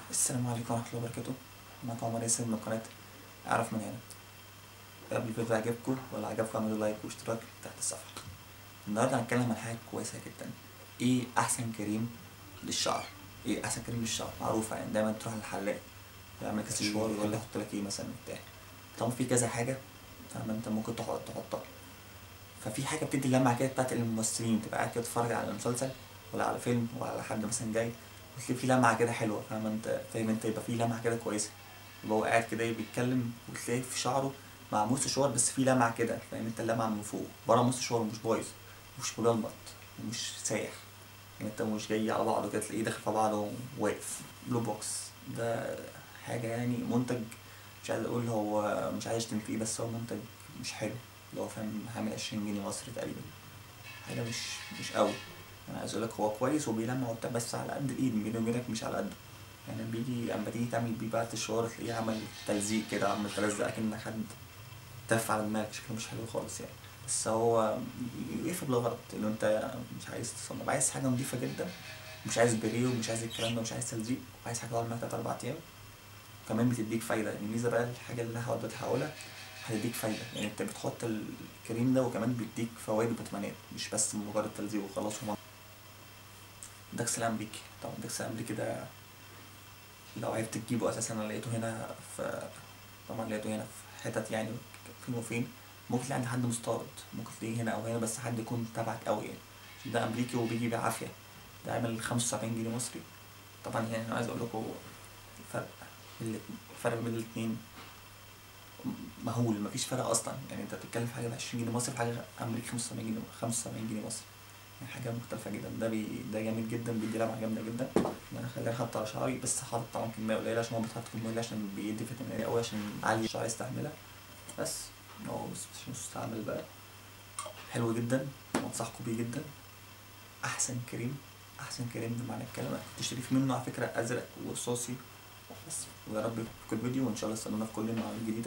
السلام عليكم ورحمة الله وبركاته. معكم عمر ياسر من قناة أعرف من هنا. قبل الفيديو عجبكم ولا عجبكم اعملوا لايك واشتراك تحت الصفحة. النهاردة هنتكلم عن حاجة كويسة جدا. ايه أحسن كريم للشعر؟ ايه أحسن كريم للشعر؟ معروفة يعني دايما تروح للحلاق يعمل كاس شوار يقول لك حط لك ايه مثلا بتاع. طبعا في كذا حاجة فاهم انت ممكن تحطها. ففي حاجة بتدي اللمعة كده بتاعت الممثلين، تبقى قاعد كده تتفرج على مسلسل ولا على فيلم ولا على حد مثلا جاي وتلاقي في لمعة كده حلوة، فاهم انت يبقى في لمعة كده كويسة. يبقى هو قاعد كده بيتكلم وتلاقي في شعره مع موس شوار بس في لمعة كده، فاهم انت اللمعة من فوق بره موس شوار مش بايظ مش مجلط ومش سايح. يعني انت مش جاي على بعضه كده تلاقيه داخل في بعضه وواقف. بلو بوكس ده حاجة يعني منتج، مش عايز اقول هو مش عايز اشتم فيه بس هو منتج مش حلو. اللي هو فاهم عامل 20 جنيه مصري تقريبا، حاجة مش قوي. انا عايز اقولك هو كويس وبيلمع وبتاع بس على قد الايد بيني وبينك مش على قده. يعني اما تيجي تعمل بيه بقى الشوار تلاقيه عمل تلزيق كده، عمل تلزق اكنك حد تف على دماغك، شكله مش حلو خالص يعني. بس هو يقفل بالغلط انه انت مش عايز تصنع، عايز حاجة نضيفة جدا، مش عايز بريه ومش عايز الكلام ده، مش عايز تلزيق، وعايز حاجة تقعد معاك 3 4 أيام. كمان بتديك فايدة. الميزة بقى الحاجة اللي أنا هقولها هتديك فايدة، يعني انت بتحط الكريم ده وكمان بيديك فوائد وفيتامينات مش بس مجرد تلزيق وخلاص. داكس الأمريكي، طبعا داكس الأمريكي ده لو عرفت تجيبه أساسا أنا لقيته هنا في، طبعا لقيته هنا في حتت يعني فين وفين. ممكن تلاقي عند حد مستورد، ممكن تلاقيه هنا أو هنا بس حد يكون تبعك أوي يعني، عشان ده أمريكي وبيجي بعافية. ده عامل 75 جنيه مصري. طبعا يعني أنا عايز أقول لكم الفرق، الفرق بين الاتنين مهول، مفيش فرق أصلا. يعني أنت بتتكلم في حاجة ب20 جنيه مصري، في حاجة أمريكي 75 جنيه 75 جنيه مصري، يعني حاجة مختلفة جدا. ده جامد جدا، بيدي لمعة جامدة جدا. انا خليني احط على شعري بس حاطط طبعا كمية قليلة عشان هو بيتحط كمية قليلة عشان بيدي فيتامينات أوي عشان عالي الشعر يستحملها. بس هو بس مش مستعمل بقى، حلو جدا وانصحكم بيه جدا. احسن كريم، احسن كريم بمعنى الكلمة. تشتري في منه على فكرة ازرق ورصاصي. بس ويا رب يعجبكم الفيديو وان شاء الله استنونا في كل المعلومات الجديدة.